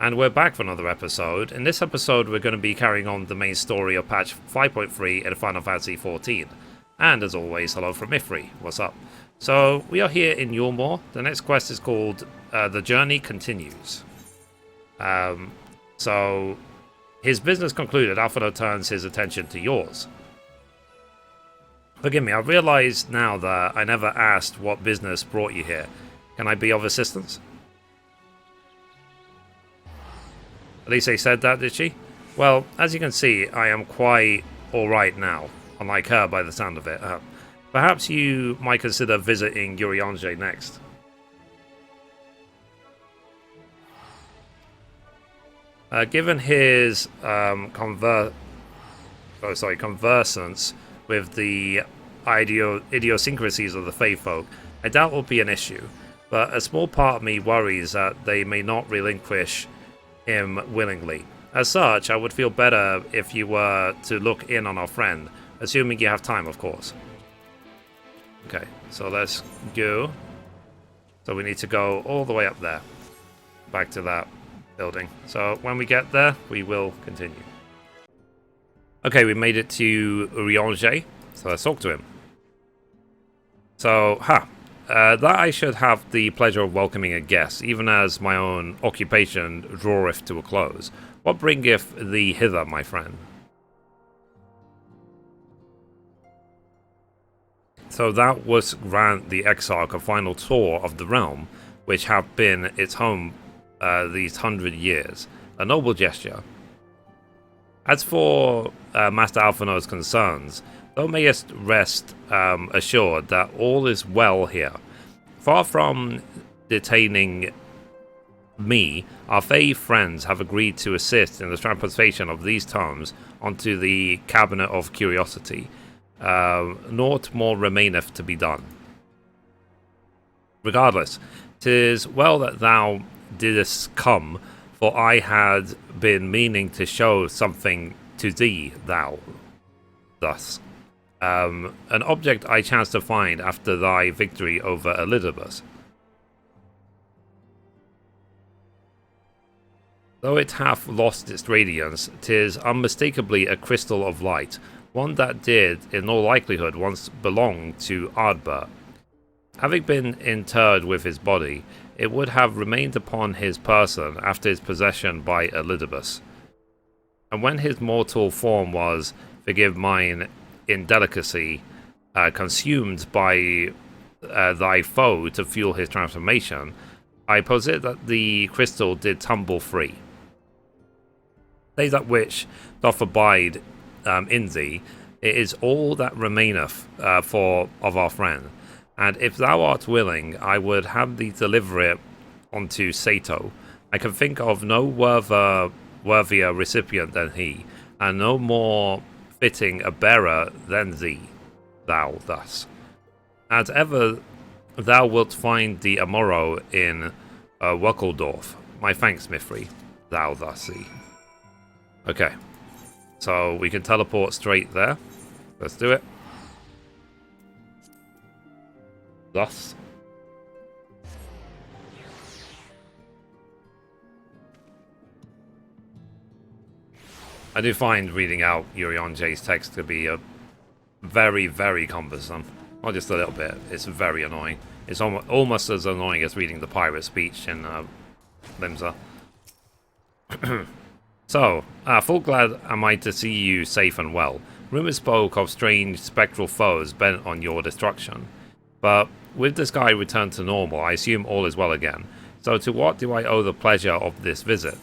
And we're back for another episode. In this episode, we're going to be carrying on the main story of patch 5.3 in Final Fantasy XIV. And as always, hello from Mithrie. What's up? So, we are here in Yulmore. The next quest is called The Journey Continues. So, his business concluded, Alphinaud turns his attention to yours. Forgive me, I realise now that I never asked what business brought you here. Can I be of assistance? At least they said that, did she? Well, as you can see, I am quite alright now. Unlike her, by the sound of it. Perhaps you might consider visiting Urianger next. Given his conversance with the idiosyncrasies of the Fae folk, I doubt will be an issue. But a small part of me worries that they may not relinquish him willingly. As such, I would feel better if you were to look in on our friend, assuming you have time, of course. Okay, so let's go. So we need to go all the way up there, back to that building. So when we get there, we will continue. Okay, we made it to Urianger, so let's talk to him. So, that I should have the pleasure of welcoming a guest, even as my own occupation draweth to a close. What bringeth thee hither, my friend? So that was grant the Exarch a final tour of the realm, which have been its home these 100 years. A noble gesture. As for Master Alphinaud's concerns, thou mayest rest assured that all is well here. Far from detaining me, our Fae friends have agreed to assist in the transportation of these tomes onto the Cabinet of Curiosity. Naught more remaineth to be done. Regardless, 'tis well that thou didst come, for I had been meaning to show something to thee, thus. An object I chanced to find after thy victory over Elidibus. Though it hath lost its radiance, 'tis unmistakably a crystal of light, one that did, in all likelihood, once belong to Ardbert. Having been interred with his body, it would have remained upon his person after his possession by Elidibus. And when his mortal form was, forgive mine indelicacy, consumed by thy foe to fuel his transformation, I posit that the crystal did tumble free. Say that which doth abide in thee, it is all that remaineth of our friend, and if thou art willing, I would have thee deliver it unto Sato. I can think of no worthier recipient than he, and no more fitting a bearer than thou thus. As ever, thou wilt find the Morrow in Wuckeldorf. My thanks, Mithrie, thou thus see. Okay, so we can teleport straight there. Let's do it. Thus. I do find reading out Urianger's text to be a very, very cumbersome. Not just a little bit. It's very annoying. It's almost as annoying as reading the pirate speech in Limsa. So, full glad am I to see you safe and well. Rumours spoke of strange spectral foes bent on your destruction. But with the sky returned to normal, I assume all is well again. So to what do I owe the pleasure of this visit?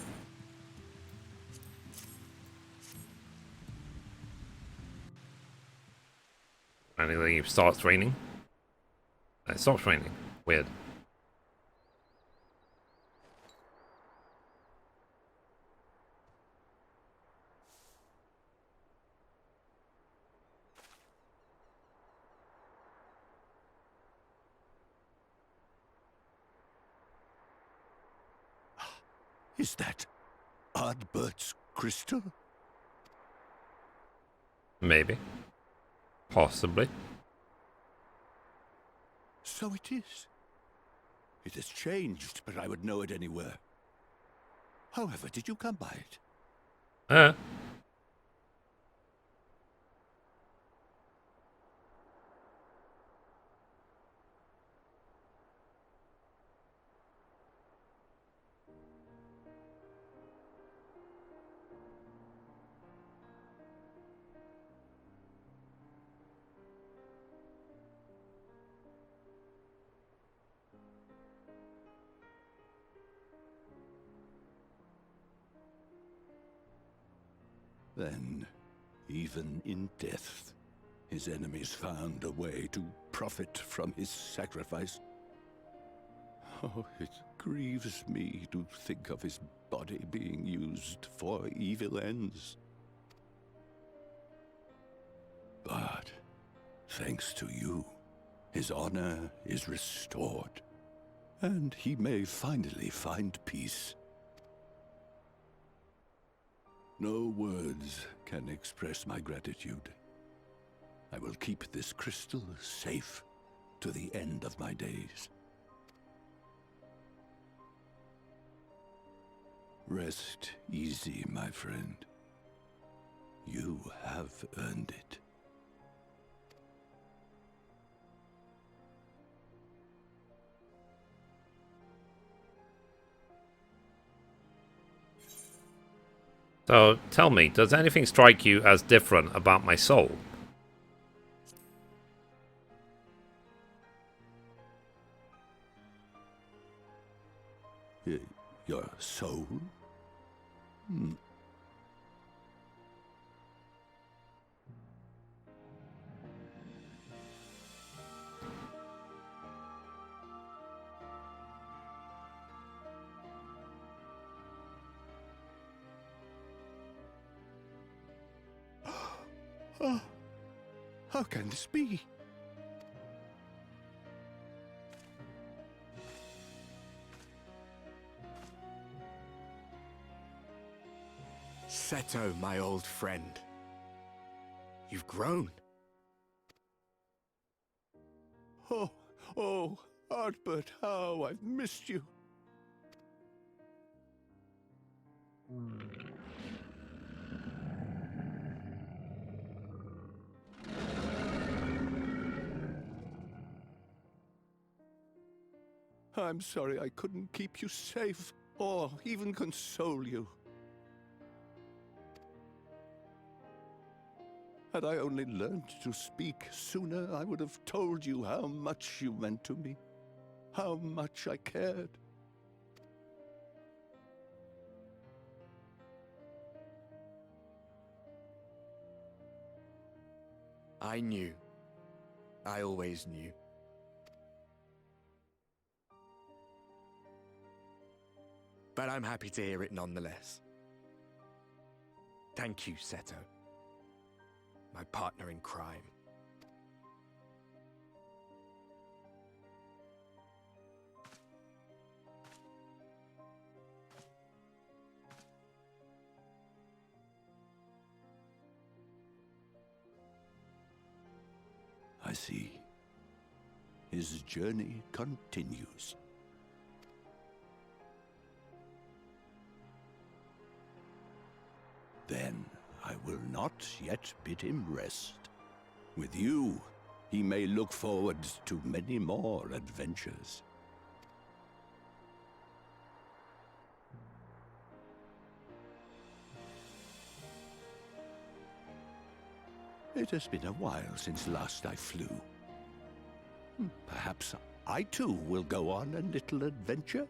And then it starts raining. It stops raining. Weird. Is that Ardbert's crystal? Maybe. Possibly. So it is. It has changed, but I would know it anywhere. However, did you come by it? Uh, Then, even in death, his enemies found a way to profit from his sacrifice. Oh, it grieves me to think of his body being used for evil ends. But, thanks to you, his honor is restored, and he may finally find peace. No words can express my gratitude. I will keep this crystal safe to the end of my days. Rest easy, my friend. You have earned it. so tell me, does anything strike you as different about my soul? Your soul? Oh, how can this be? Seto, my old friend. You've grown. Oh, Artbert, how I've missed you. I'm sorry I couldn't keep you safe, or even console you. Had I only learned to speak sooner, I would have told you how much you meant to me, how much I cared. I knew. I always knew. But I'm happy to hear it nonetheless. Thank you, Seto. My partner in crime. I see. His journey continues. Then I will not yet bid him rest. With you, he may look forward to many more adventures. It has been a while since last I flew. Perhaps I too will go on a little adventure?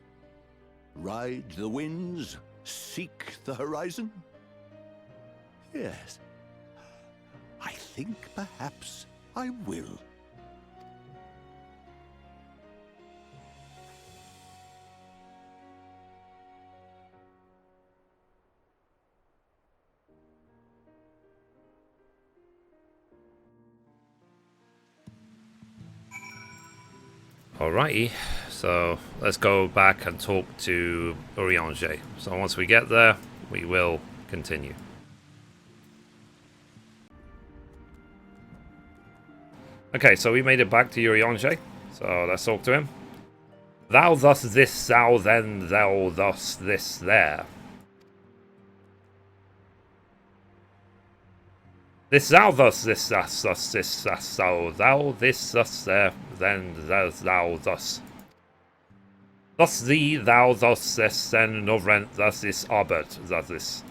Ride the winds, seek the horizon? Yes, I think perhaps I will. Alrighty, so let's go back and talk to Urianger. So once we get there, we will continue. Okay, so we made it back to Urianger, so let's talk to him. Thou thus this, thou then, thou thus this there. This thou thus, this thus, this thou, thou, this thus, there, then thou thus. Thus thee, thou thus, this, then no rent, thus this, Albert, thus this.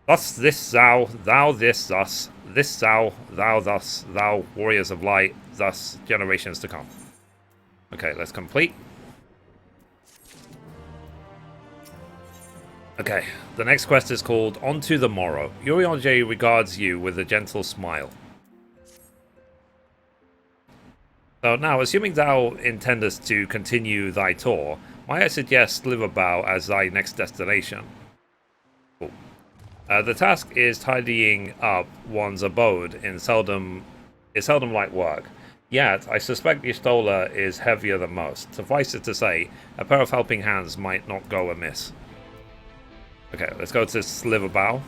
Thus this thou, thou this thus, this thou thus, thou warriors of light, thus generations to come. Okay, let's complete. Okay, the next quest is called Onto the Morrow. Urianger regards you with a gentle smile. So now, assuming thou intendest to continue thy tour, might I suggest Sliverbow as thy next destination? Cool. The task is tidying up one's abode in seldom light work. Yet, I suspect Y'shtola is heavier than most. Suffice it to say, a pair of helping hands might not go amiss. Okay, let's go to Sliverbow,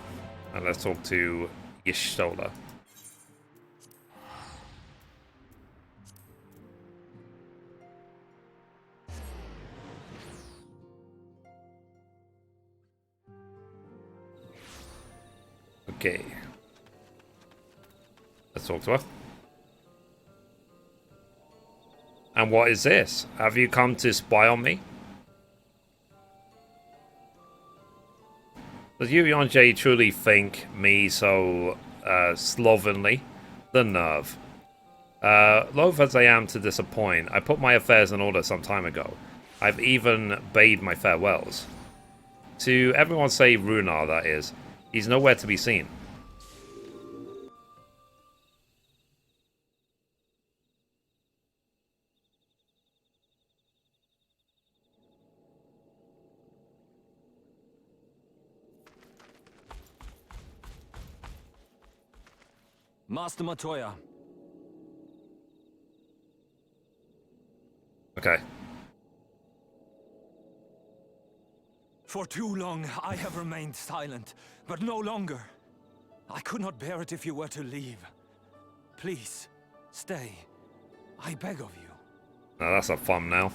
and let's talk to Y'shtola. Okay. Let's talk to her. And what is this? Have you come to spy on me? Does Urianger truly think me so slovenly? The nerve. Loath as I am to disappoint, I put my affairs in order some time ago. I've even bade my farewells. To everyone save Runar, that is. He's nowhere to be seen. Master Matoya. Okay. For too long, I have remained silent, but no longer. I could not bear it if you were to leave. Please, stay. I beg of you. Now that's a thumbnail.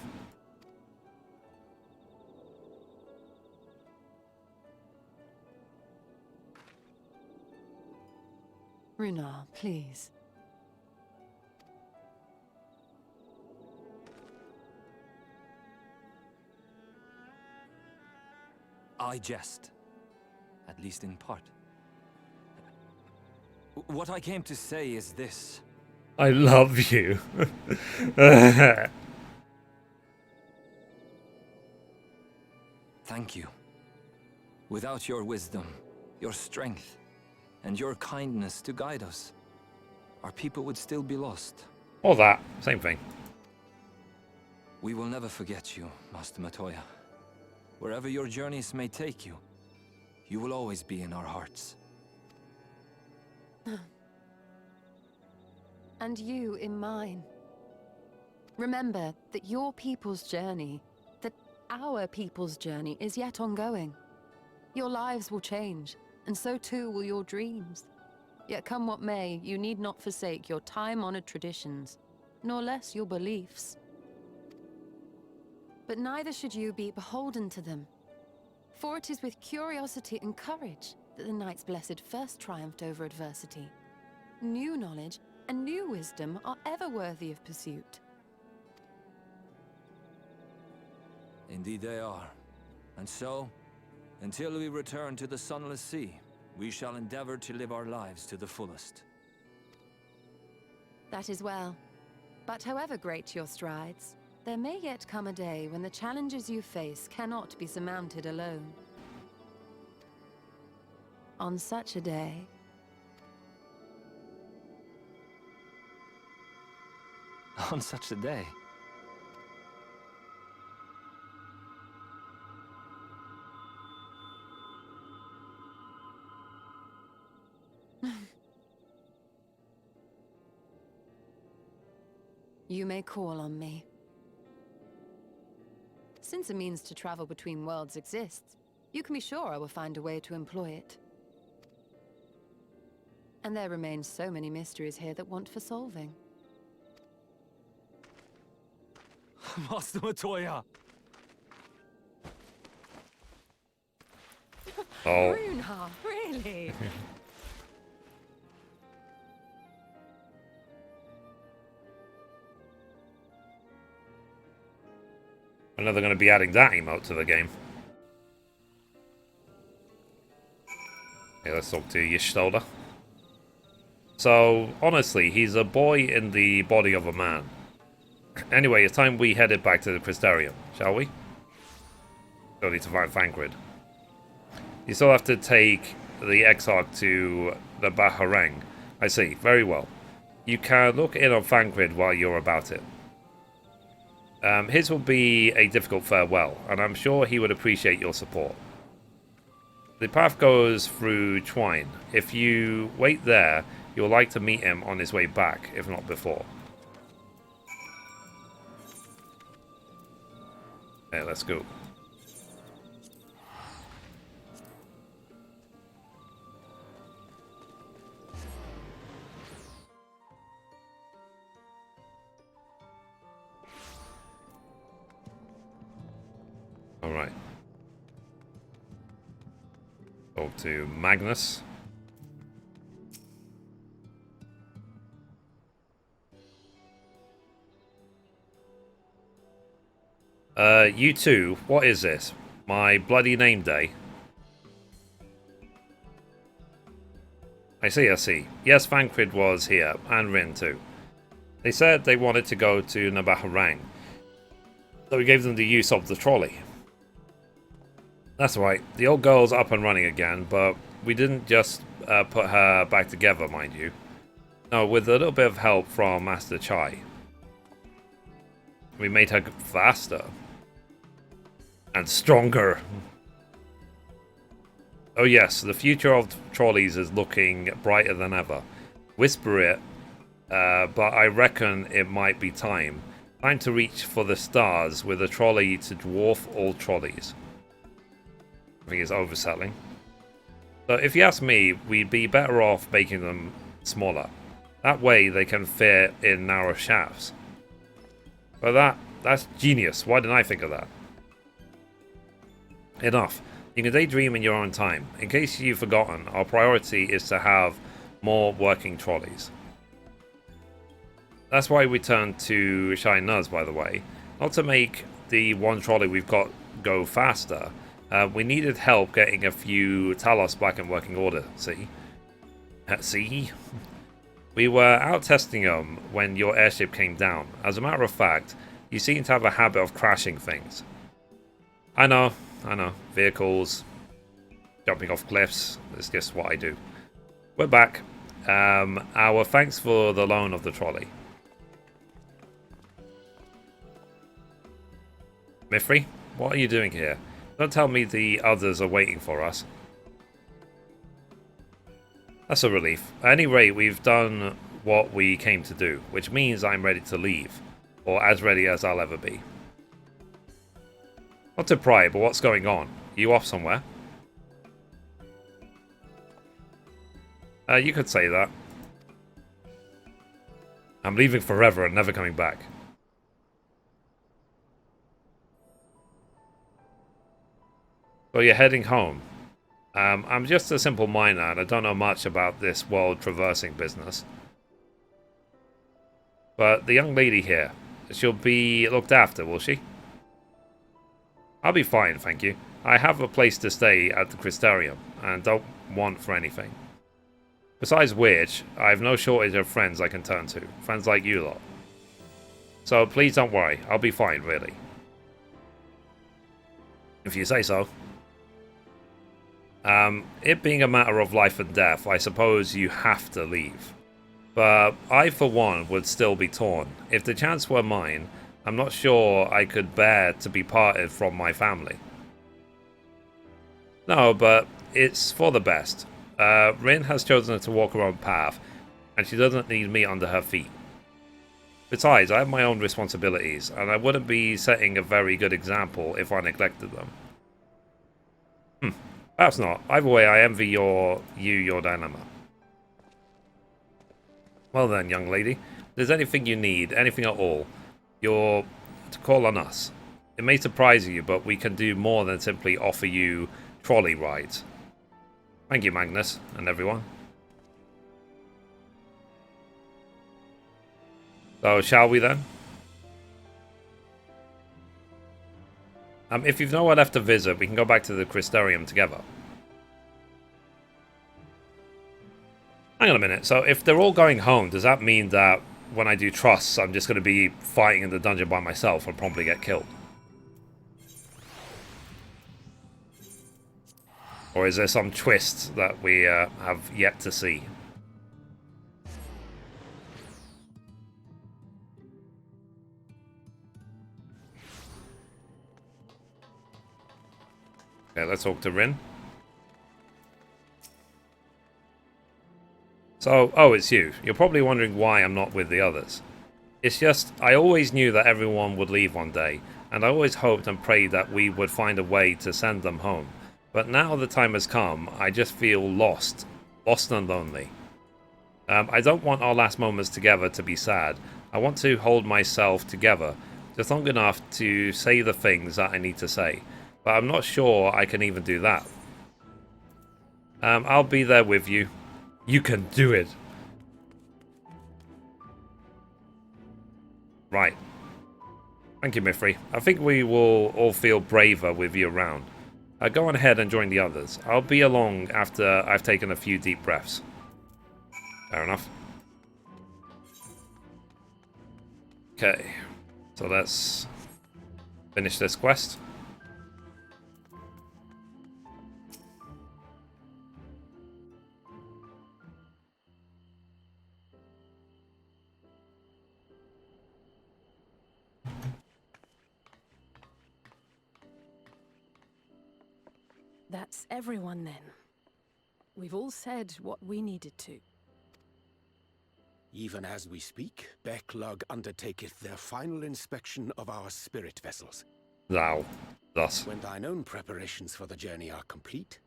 Runar, please. I jest. At least in part. What I came to say is this. I love you. Thank you. Without your wisdom, your strength, and your kindness to guide us, our people would still be lost. Or that. Same thing. We will never forget you, Master Matoya. Wherever your journeys may take you, you will always be in our hearts. And you in mine. Remember that your people's journey, that our people's journey is yet ongoing. Your lives will change, and so too will your dreams. Yet come what may, you need not forsake your time-honored traditions, nor less your beliefs. But neither should you be beholden to them. For it is with curiosity and courage that the Knight's Blessed first triumphed over adversity. New knowledge and new wisdom are ever worthy of pursuit. Indeed they are. And so, until we return to the Sunless Sea, we shall endeavor to live our lives to the fullest. That is well. But however great your strides, there may yet come a day when the challenges you face cannot be surmounted alone. On such a day... On such a day? You may call on me. Since a means to travel between worlds exists, you can be sure I will find a way to employ it. And there remain so many mysteries here that want for solving. Master Matoya! Oh. Runar, really? I know they're going to be adding that emote to the game. Okay, let's talk to Yishtolda. So, honestly, he's a boy in the body of a man. Anyway, it's time we headed back to the Crystarium, shall we? Still need to find Thancred. You still have to take the Exarch to the Baharang. I see, very well. You can look in on Thancred while you're about it. His will be a difficult farewell, and I'm sure he would appreciate your support. The path goes through Twine. If you wait there, you'll like to meet him on his way back, if not before. Okay, let's go. Alright. Talk to Magnus. You two, what is this? My bloody name day? I see, I see. Yes, Thancred was here, and Rin too. They said they wanted to go to Nabaharang, so we gave them the use of the trolley. That's right, the old girl's up and running again, but we didn't just put her back together, mind you. No, with a little bit of help from Master Chai. We made her faster. And stronger. Oh yes, the future of trolleys is looking brighter than ever. Whisper it, but I reckon it might be time. Time to reach for the stars with a trolley to dwarf all trolleys. I think it's overselling. So if you ask me, we'd be better off making them smaller. That way they can fit in narrow shafts. But that's genius. Why didn't I think of that? Enough. You can daydream in your own time. In case you've forgotten, our priority is to have more working trolleys. That's why we turned to Shine Nuz, by the way. Not to make the one trolley we've got go faster. We needed help getting a few Talos back in working order, see? See? We were out testing them when your airship came down. As a matter of fact, you seem to have a habit of crashing things. I know. Vehicles, jumping off cliffs, it's just what I do. We're back. Our thanks for the loan of the trolley. Mithrie, what are you doing here? Don't tell me the others are waiting for us. That's a relief. At any rate, we've done what we came to do, which means I'm ready to leave. Or as ready as I'll ever be. Not to pry, but what's going on? You off somewhere? You could say that. I'm leaving forever and never coming back. So you're heading home. I'm just a simple miner and I don't know much about this world traversing business. But the young lady here, she'll be looked after, will she? I'll be fine, thank you. I have a place to stay at the Crystarium, and don't want for anything. Besides which, I have no shortage of friends I can turn to. Friends like you lot. So please don't worry, I'll be fine, really. If you say so. It being a matter of life and death, I suppose you have to leave. But I, for one, would still be torn. If the chance were mine, I'm not sure I could bear to be parted from my family. No, but it's for the best. Rin has chosen to walk her own path, and she doesn't need me under her feet. Besides, I have my own responsibilities, and I wouldn't be setting a very good example if I neglected them. Perhaps not. Either way, I envy your dilemma. Well then, young lady, if there's anything you need, anything at all, you're to call on us. It may surprise you, but we can do more than simply offer you trolley rides. Thank you, Magnus, and everyone. So, shall we then? If you've nowhere left to visit, we can go back to the Crystarium together. Hang on a minute. So if they're all going home, does that mean that when I do trusts, I'm just going to be fighting in the dungeon by myself and probably get killed? Or is there some twist that we have yet to see? Okay, let's talk to Rin. So, oh, it's you. You're probably wondering why I'm not with the others. It's just, I always knew that everyone would leave one day, and I always hoped and prayed that we would find a way to send them home. But now the time has come, I just feel lost and lonely. I don't want our last moments together to be sad. I want to hold myself together, just long enough to say the things that I need to say. But I'm not sure I can even do that. I'll be there with you. You can do it. Right. Thank you, Mithrie. I think we will all feel braver with you around. Go on ahead and join the others. I'll be along after I've taken a few deep breaths. Fair enough. Okay. So let's finish this quest. That's everyone then. We've all said what we needed to. Even as we speak, Backlog undertaketh their final inspection of our spirit vessels. Thus. When thine own preparations for the journey are complete,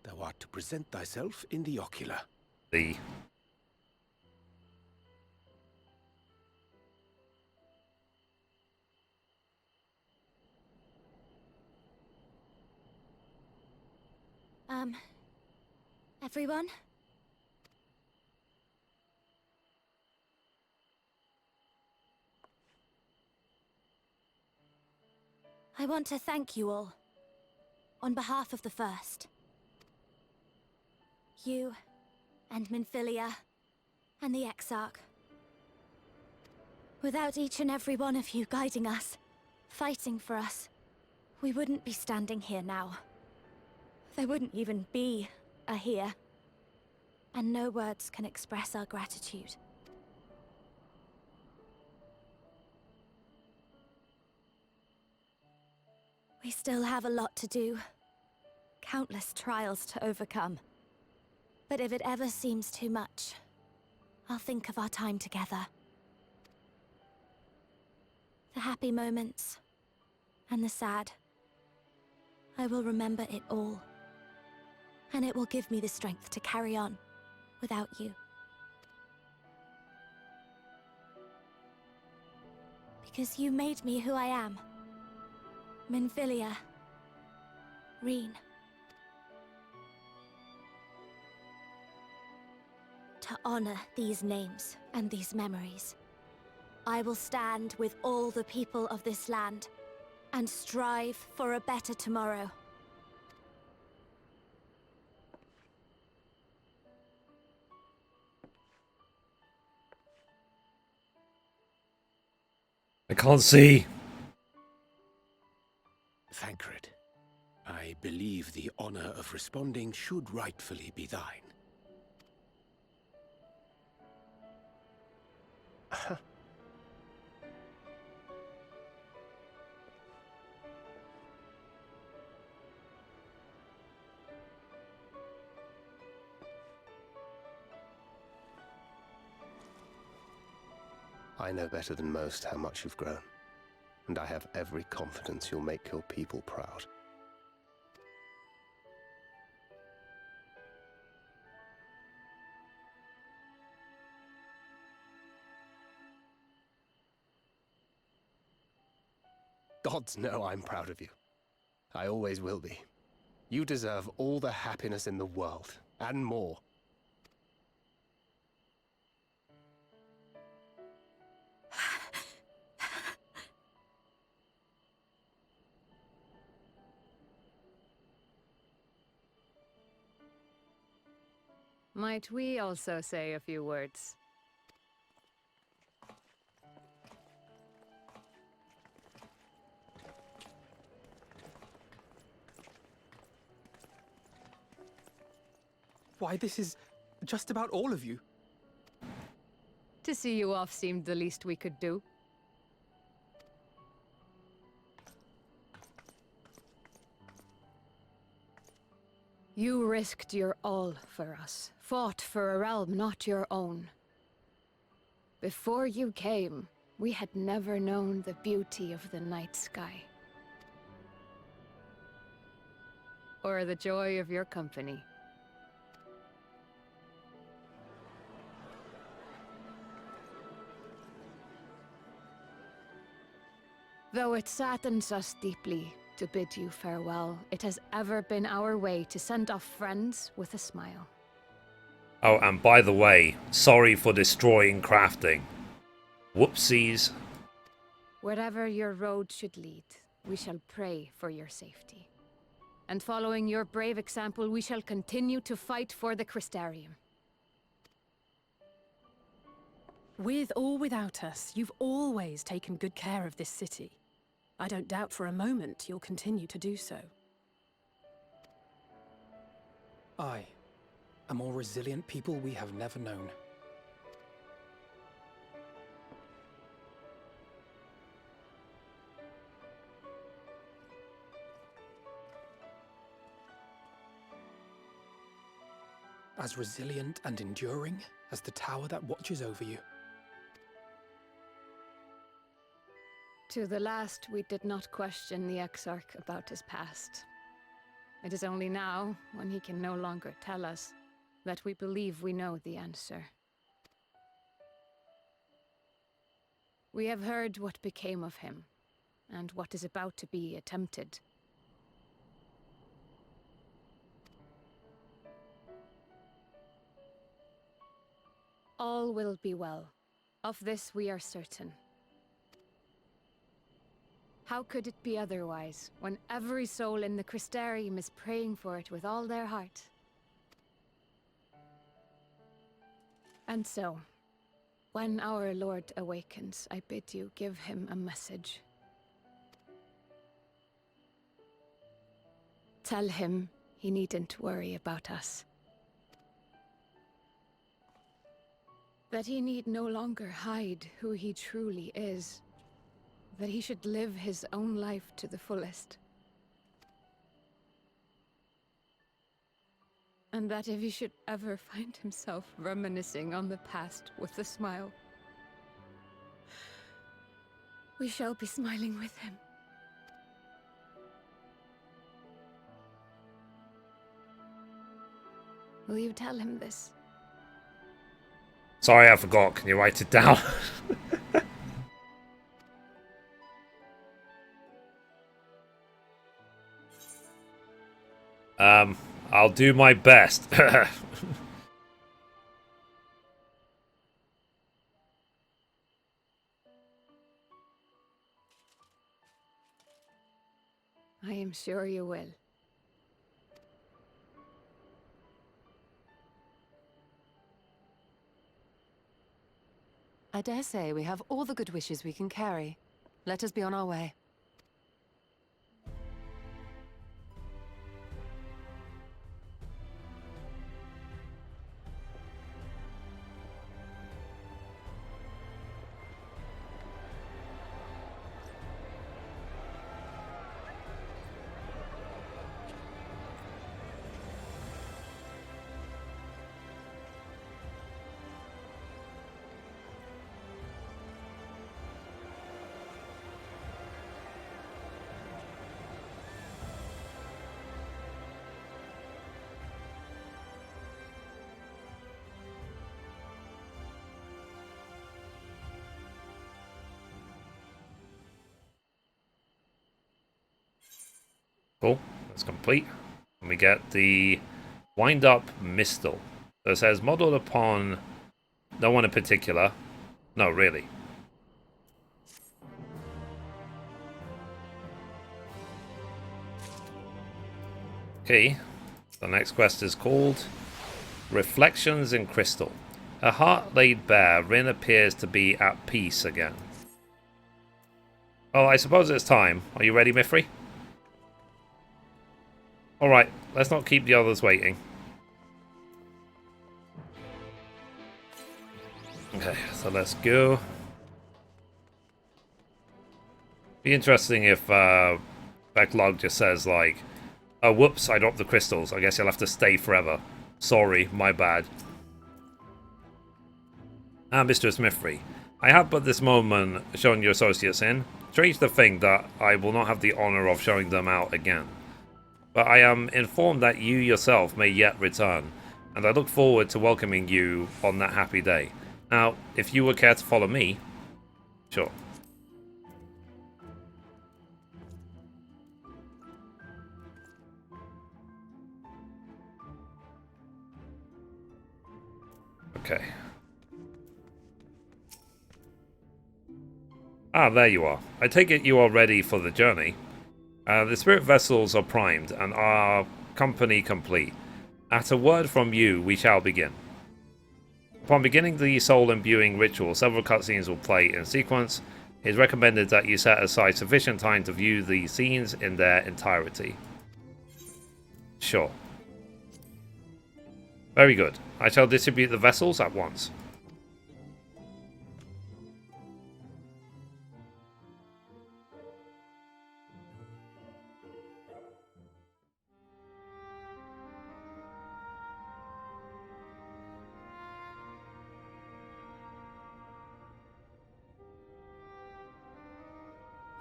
thou art to present thyself in the ocular. Everyone? I want to thank you all, on behalf of the First. You, and Minfilia, and the Exarch. Without each and every one of you guiding us, fighting for us, we wouldn't be standing here now. There wouldn't even be a here. And no words can express our gratitude. We still have a lot to do. Countless trials to overcome. But if it ever seems too much, I'll think of our time together. The happy moments, and the sad. I will remember it all. And it will give me the strength to carry on without you. Because you made me who I am. Minfilia. Reen. To honor these names and these memories, I will stand with all the people of this land and strive for a better tomorrow. I can't see. Thancred, I believe the honor of responding should rightfully be thine. I know better than most how much you've grown, and I have every confidence you'll make your people proud. Gods know I'm proud of you. I always will be. You deserve all the happiness in the world, and more. Might we also say a few words? Why, this is just about all of you. To see you off seemed the least we could do. You risked your all for us, fought for a realm not your own. Before you came, we had never known the beauty of the night sky. Or the joy of your company. Though it saddens us deeply to bid you farewell, it has ever been our way to send off friends with a smile. Oh, and by the way, sorry for destroying crafting. Whoopsies. Wherever your road should lead, we shall pray for your safety. And following your brave example, we shall continue to fight for the Crystarium. With or without us, you've always taken good care of this city. I don't doubt for a moment you'll continue to do so. I, a more resilient people we have never known. As resilient and enduring as the tower that watches over you. To the last, we did not question the Exarch about his past. It is only now, when he can no longer tell us, that we believe we know the answer. We have heard what became of him, and what is about to be attempted. All will be well. Of this we are certain. How could it be otherwise, when every soul in the Crystarium is praying for it with all their heart? And so, when our Lord awakens, I bid you give him a message. Tell him he needn't worry about us. That he need no longer hide who he truly is. That he should live his own life to the fullest. And that if he should ever find himself reminiscing on the past with a smile, we shall be smiling with him. Will you tell him this? Sorry, I forgot. Can you write it down? I'll do my best. I am sure you will. I dare say we have all the good wishes we can carry. Let us be on our way. Cool, that's complete. And we get the Wind Up Mistle. So it says, modeled upon no one in particular. No, really. Okay, the next quest is called Reflections in crystal. Her heart laid bare, Rin appears to be at peace again. Well, I suppose it's time. Are you ready, Mithrie? Alright, let's not keep the others waiting. Okay, so let's go. Be interesting if Backlog just says like, oh whoops, I dropped the crystals. I guess you'll have to stay forever. Sorry, my bad. Mistress Mithrie, I have but this moment shown your associates in. Strange to think that I will not have the honor of showing them out again. But I am informed that you yourself may yet return, and I look forward to welcoming you on that happy day. Now, if you would care to follow me, sure. Okay. Ah, there you are. I take it you are ready for the journey. The spirit vessels are primed and our company complete. At a word from you, we shall begin. Upon beginning the soul imbuing ritual, several cutscenes will play in sequence. It is recommended that you set aside sufficient time to view the scenes in their entirety. Sure. Very good. I shall distribute the vessels at once.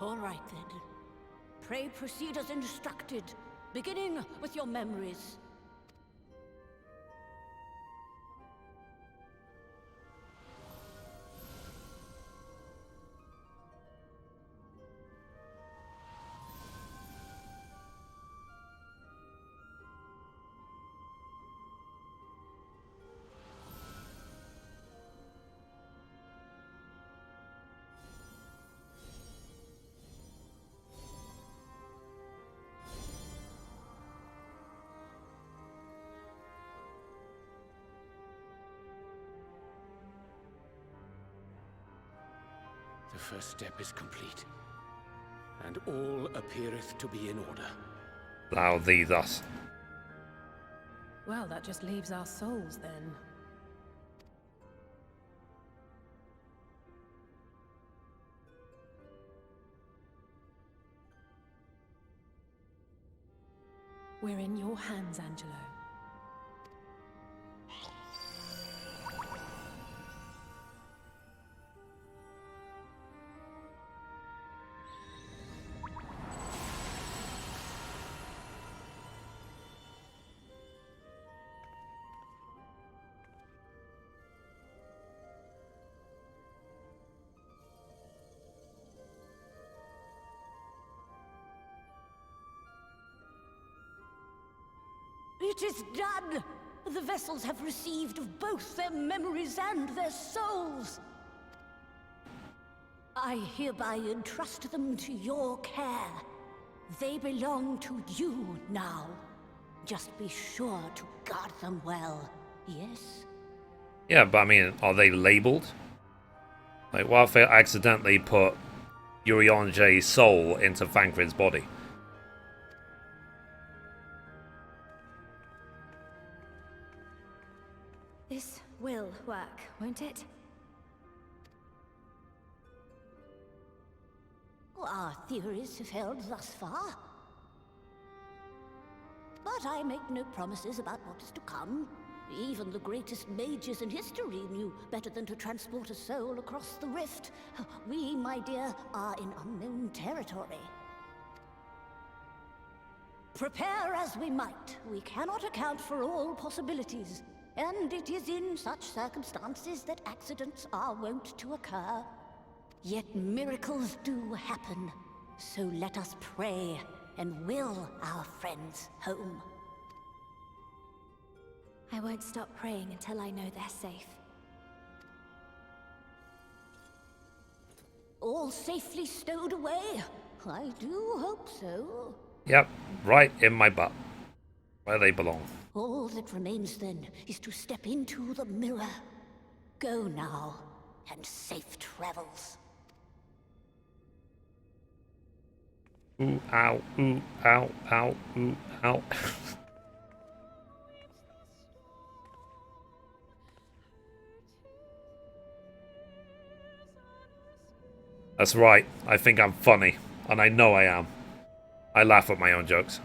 All right, then. Pray proceed as instructed, beginning with your memories. The first step is complete, and all appeareth to be in order. Allow thee thus. Well, that just leaves our souls then. We're in your hands, Angelo. It is done! The vessels have received of both their memories and their souls. I hereby entrust them to your care. They belong to you now. Just be sure to guard them well, yes? Yeah, but I mean, are they labeled? Like, what if they accidentally put Urianje's soul into Thancred's body? This will work, won't it? Our theories have held thus far. But I make no promises about what is to come. Even the greatest mages in history knew better than to transport a soul across the rift. We, my dear, are in unknown territory. Prepare as we might, we cannot account for all possibilities. And it is in such circumstances that accidents are wont to occur. Yet miracles do happen. So let us pray and will our friends home. I won't stop praying until I know they're safe. All safely stowed away? I do hope so. Yep, right in my butt. Where they belong. All that remains then is to step into the mirror. Go now, and safe travels. Ooh, ow, ooh, ow, ow, ooh, ow. That's right, I think I'm funny, and I know I am. I laugh at my own jokes.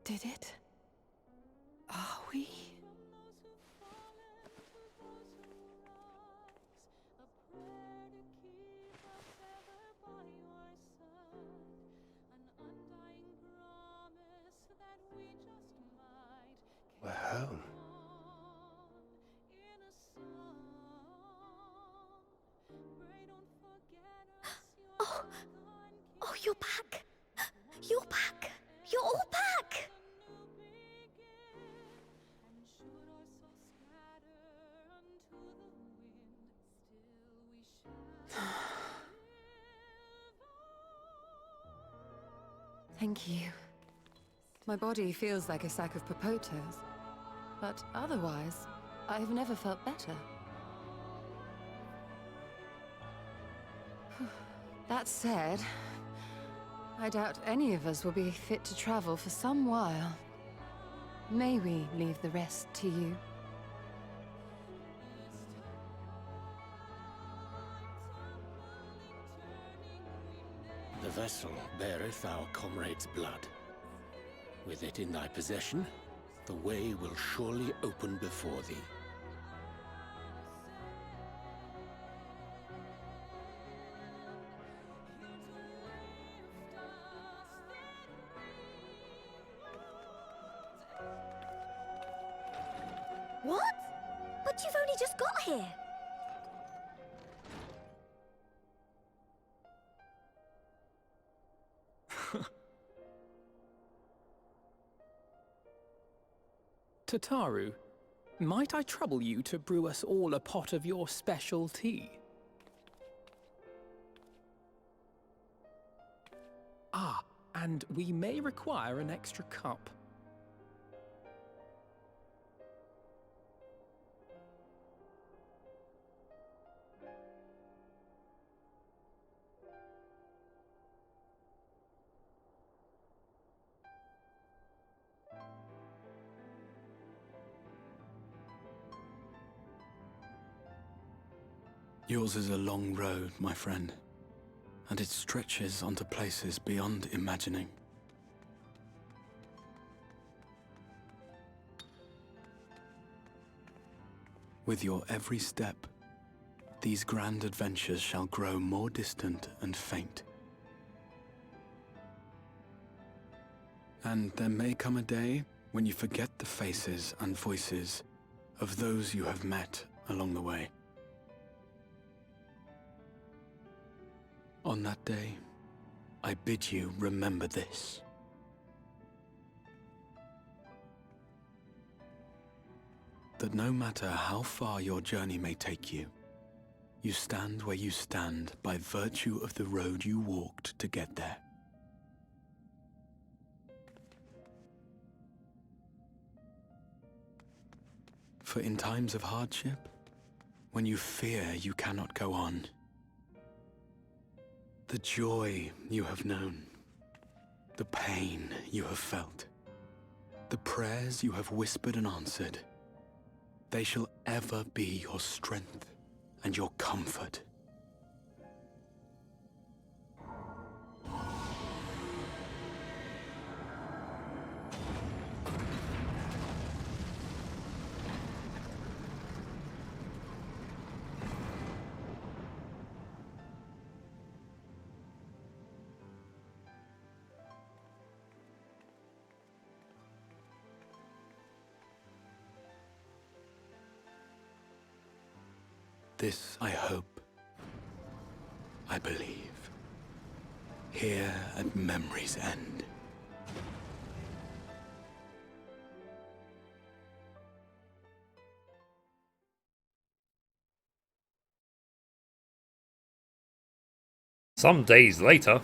Did it? Are we? We're home. Oh, you're back. You're back. You're all back. Thank you. My body feels like a sack of potatoes, but otherwise, I've never felt better. That said, I doubt any of us will be fit to travel for some while. May we leave the rest to you? The vessel beareth our comrade's blood. With it in thy possession, the way will surely open before thee. What? But you've only just got here. Tataru, might I trouble you to brew us all a pot of your special tea? Ah, and we may require an extra cup. Yours is a long road, my friend, and it stretches onto places beyond imagining. With your every step, these grand adventures shall grow more distant and faint. And there may come a day when you forget the faces and voices of those you have met along the way. On that day, I bid you remember this. That no matter how far your journey may take you, you stand where you stand by virtue of the road you walked to get there. For in times of hardship, when you fear you cannot go on, the joy you have known, the pain you have felt, the prayers you have whispered and answered, they shall ever be your strength and your comfort. This I hope, I believe, here at memory's end. Some days later.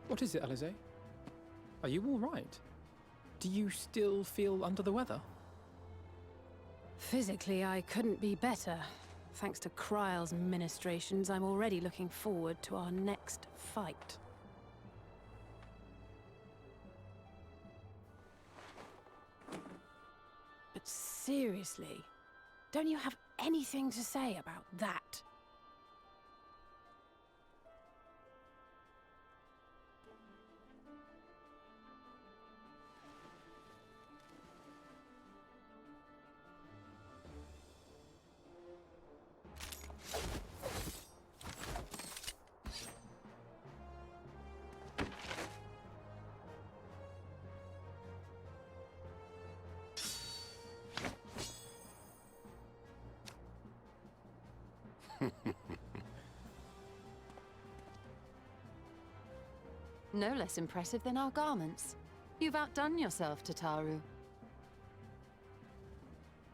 What is it, Alize? Are you all right? Do you still feel under the weather? Physically, I couldn't be better. Thanks to Kryle's ministrations, I'm already looking forward to our next fight. But seriously, don't you have anything to say about that? No less impressive than our garments. You've outdone yourself, Tataru.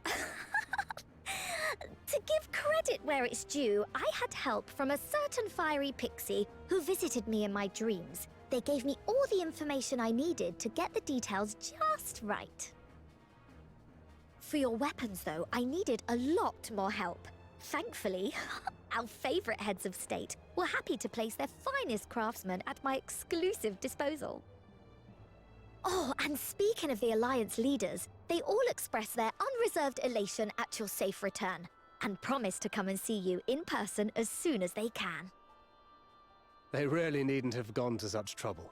To give credit where it's due, I had help from a certain fiery pixie who visited me in my dreams. They gave me all the information I needed to get the details just right. For your weapons, though, I needed a lot more help. Thankfully, our favorite heads of state were happy to place their finest craftsmen at my exclusive disposal. Oh, and speaking of the Alliance leaders, they all expressed their unreserved elation at your safe return, and promise to come and see you in person as soon as they can. They really needn't have gone to such trouble.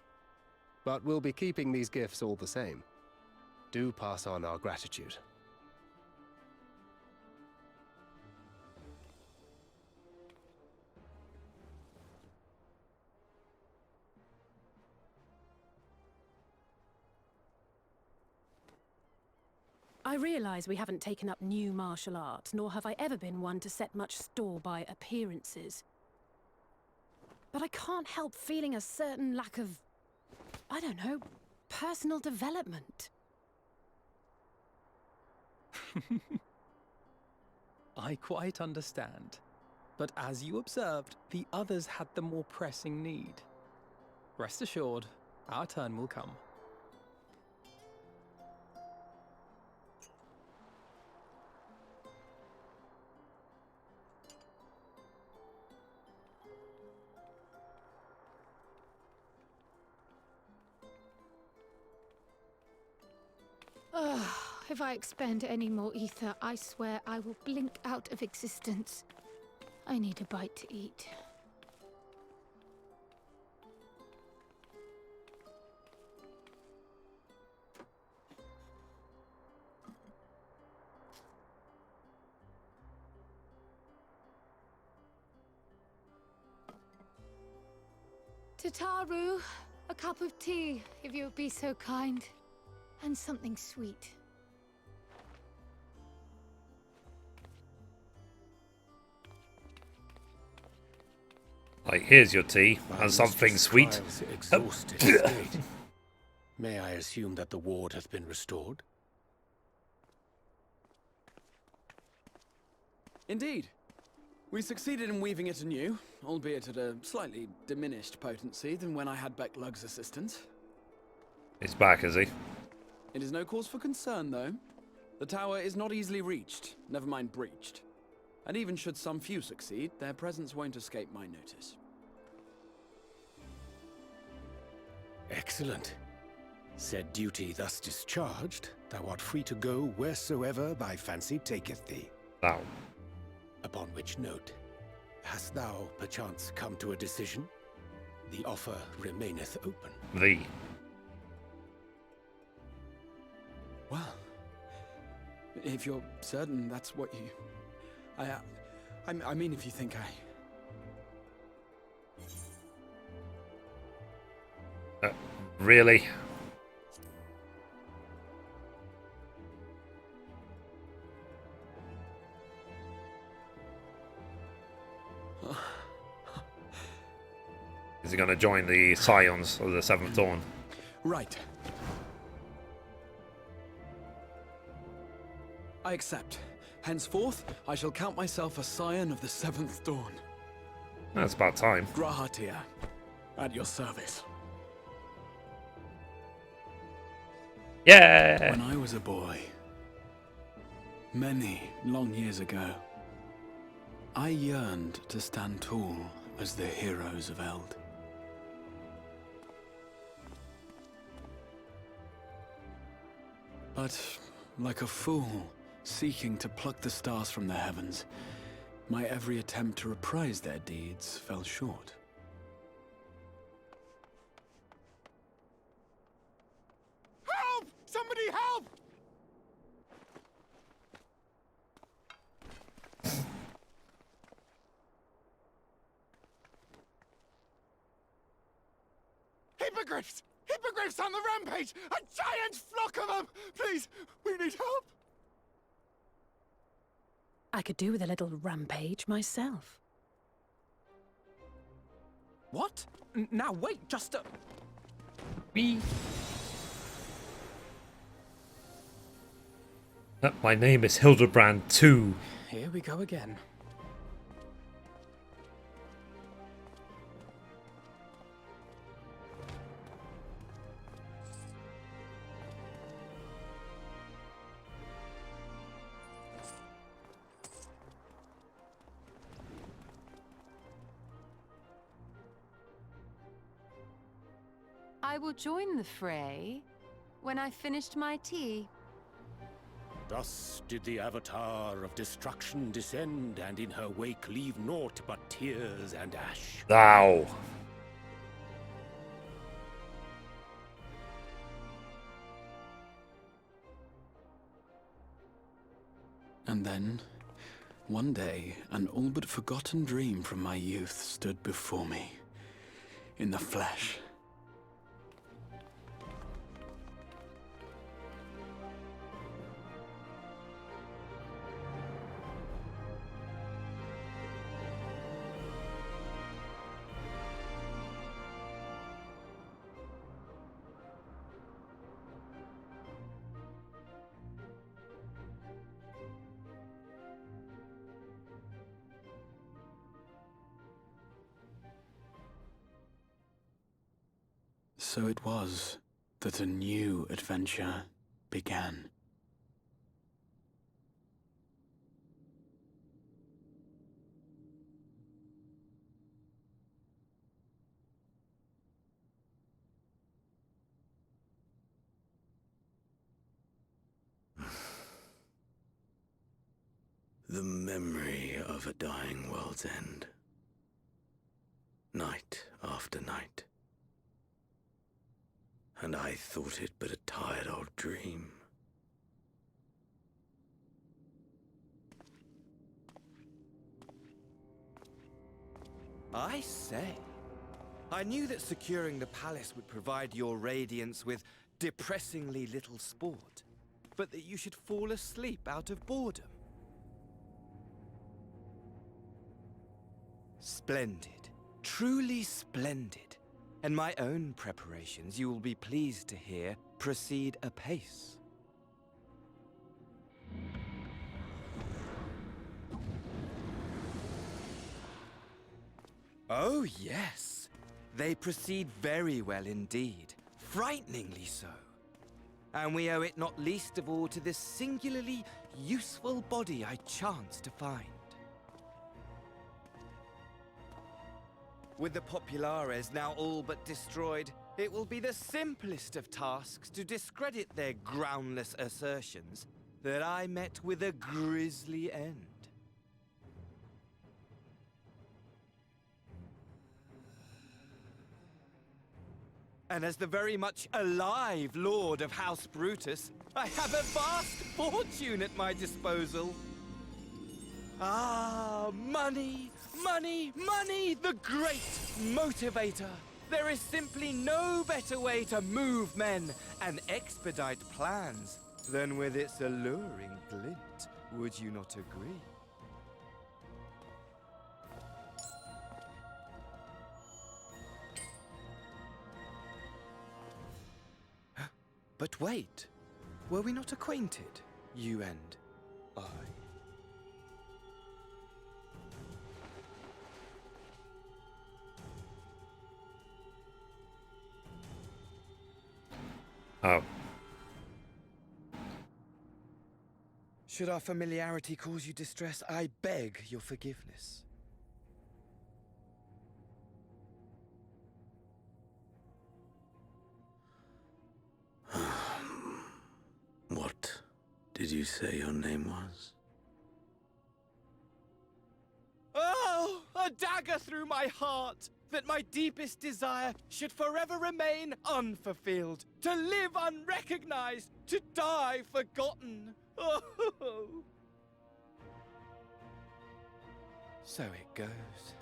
But we'll be keeping these gifts all the same. Do pass on our gratitude. I realise we haven't taken up new martial arts, nor have I ever been one to set much store by appearances. But I can't help feeling a certain lack of, I don't know, personal development. I quite understand. But as you observed, the others had the more pressing need. Rest assured, our turn will come. If I expend any more ether, I swear I will blink out of existence. I need a bite to eat. Tataru, a cup of tea, if you would be so kind. And something sweet. Like, here's your tea and something sweet. Exhausted state. May I assume that the ward has been restored? Indeed. We succeeded in weaving it anew, albeit at a slightly diminished potency than when I had Becklug's assistance. He's back, is he? It is no cause for concern, though. The tower is not easily reached, never mind breached. And even should some few succeed, their presence won't escape my notice. Excellent. Said duty thus discharged, thou art free to go wheresoever thy fancy taketh thee. Now. Upon which note, hast thou perchance come to a decision? The offer remaineth open. Well, if you're certain that's what you... I mean, if you think Really? Is he going to join the Scions of the Seventh Dawn? Right. I accept. Henceforth, I shall count myself a scion of the Seventh Dawn. That's about time. Grahatia, at your service. Yeah! When I was a boy, many long years ago, I yearned to stand tall as the heroes of Eld. But, like a fool, seeking to pluck the stars from the heavens, my every attempt to reprise their deeds fell short. Help! Somebody help! Hippogriffs! Hippogriffs on the rampage! A giant flock of them! Please, we need help! I could do with a little rampage myself. What? Now wait, just a... My name is Hildebrand II. Here we go again. I will join the fray when I finished my tea. Thus did the Avatar of Destruction descend, and in her wake leave naught but tears and ash. Thou. And then, one day, an all but forgotten dream from my youth stood before me, in the flesh. So it was that a new adventure began. The memory of a dying world's end. Night after night. And I thought it but a tired old dream. I say, I knew that securing the palace would provide your Radiance with depressingly little sport, but that you should fall asleep out of boredom. Splendid. Truly splendid. And my own preparations, you will be pleased to hear, proceed apace. Oh, yes. They proceed very well indeed. Frighteningly so. And we owe it not least of all to this singularly useful body I chanced to find. With the Populares now all but destroyed, it will be the simplest of tasks to discredit their groundless assertions that I met with a grisly end. And as the very much alive Lord of House Brutus, I have a vast fortune at my disposal. Ah, money, money, money, the great motivator. There is simply no better way to move men and expedite plans than with its alluring glint. Would you not agree? But wait, were we not acquainted, you and I? Oh. Should our familiarity cause you distress, I beg your forgiveness. What did you say your name was? Oh, a dagger through my heart! That my deepest desire should forever remain unfulfilled, to live unrecognized, to die forgotten. Oh. So it goes.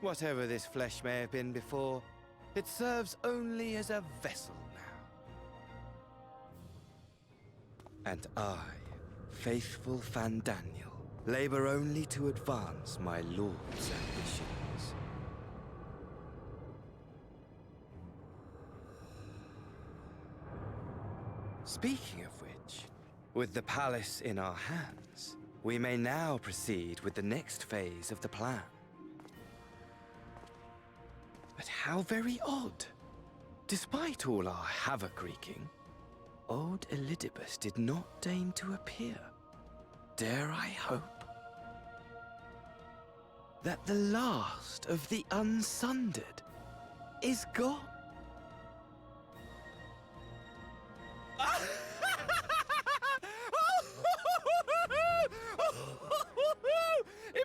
Whatever this flesh may have been before, it serves only as a vessel now. And I, faithful Fandaniel, labor only to advance my lord's ambitions. Speaking of which, with the palace in our hands, we may now proceed with the next phase of the plan. But how very odd. Despite all our havoc-wreaking, old Elidibus did not deign to appear. Dare I hope that the last of the unsundered is gone?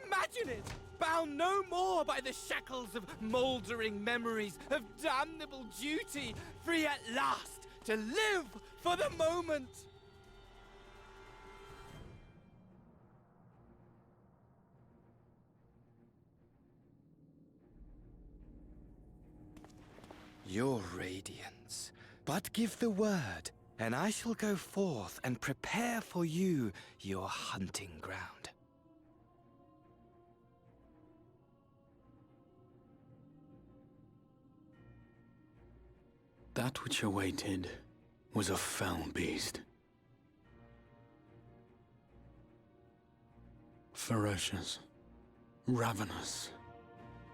Imagine it! Bound no more by the shackles of mouldering memories of damnable duty, free at last to live for the moment! Your radiance. But give the word, and I shall go forth and prepare for you your hunting ground. That which awaited was a fell beast. Ferocious, ravenous,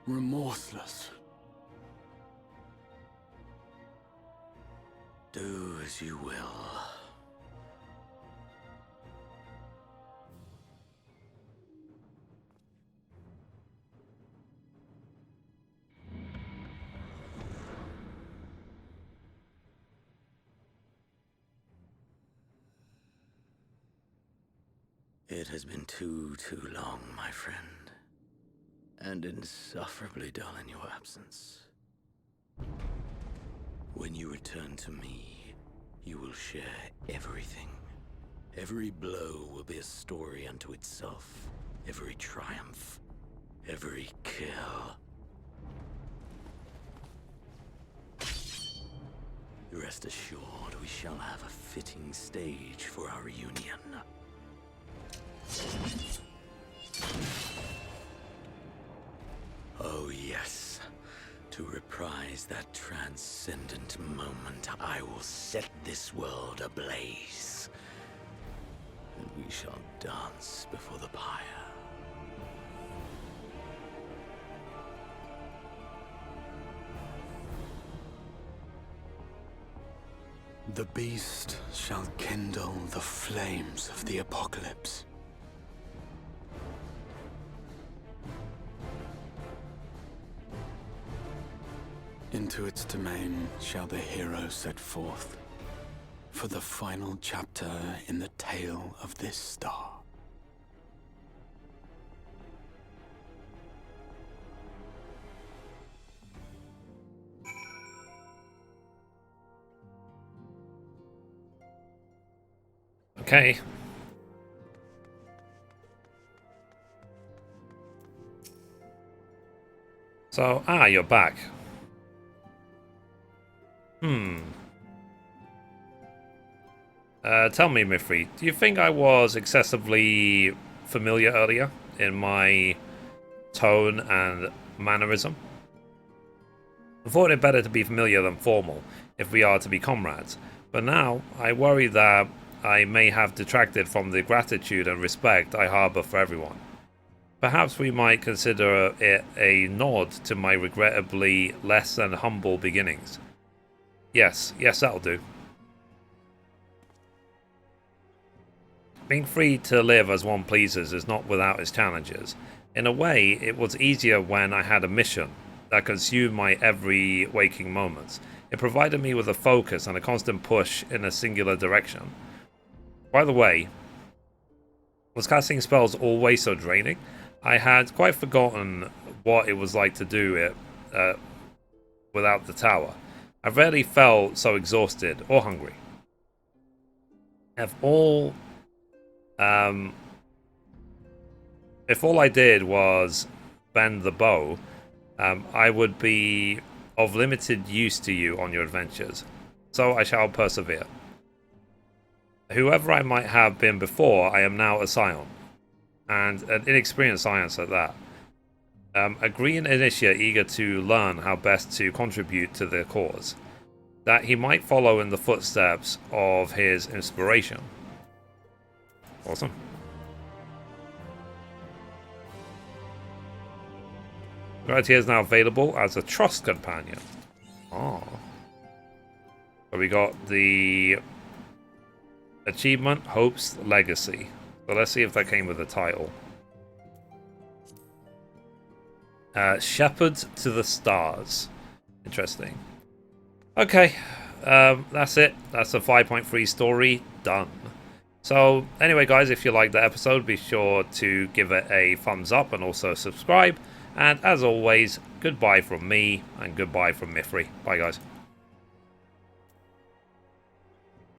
remorseless. Do as you will. It has been too long, my friend. And insufferably dull in your absence. When you return to me, you will share everything. Every blow will be a story unto itself. Every triumph. Every kill. Rest assured, we shall have a fitting stage for our reunion. Oh yes, to reprise that transcendent moment, I will set this world ablaze. And we shall dance before the pyre. The beast shall kindle the flames of the apocalypse. Into its domain shall the hero set forth, for the final chapter in the tale of this star. Okay. So, you're back. Tell me, Mithrie, do you think I was excessively familiar earlier in my tone and mannerism? I thought it better to be familiar than formal if we are to be comrades, but now I worry that I may have detracted from the gratitude and respect I harbour for everyone. Perhaps we might consider it a nod to my regrettably less than humble beginnings. Yes, that'll do. Being free to live as one pleases is not without its challenges. In a way, it was easier when I had a mission that consumed my every waking moments. It provided me with a focus and a constant push in a singular direction. By the way, was casting spells always so draining? I had quite forgotten what it was like to do it without the tower. I rarely felt so exhausted or hungry. If all I did was bend the bow, I would be of limited use to you on your adventures. So I shall persevere. Whoever I might have been before, I am now a scion. And an inexperienced scion at that. A green initiate eager to learn how best to contribute to the cause. That he might follow in the footsteps of his inspiration. Awesome. Right, here is now available as a trust companion. Oh. So we got the achievement, Hope's Legacy. So let's see if that came with a title. Shepherd to the Stars. Interesting. Okay, that's it. That's a 5.3 story done. So anyway, guys, if you liked the episode, be sure to give it a thumbs up and also subscribe. And as always, goodbye from me and goodbye from Mithrie. Bye, guys.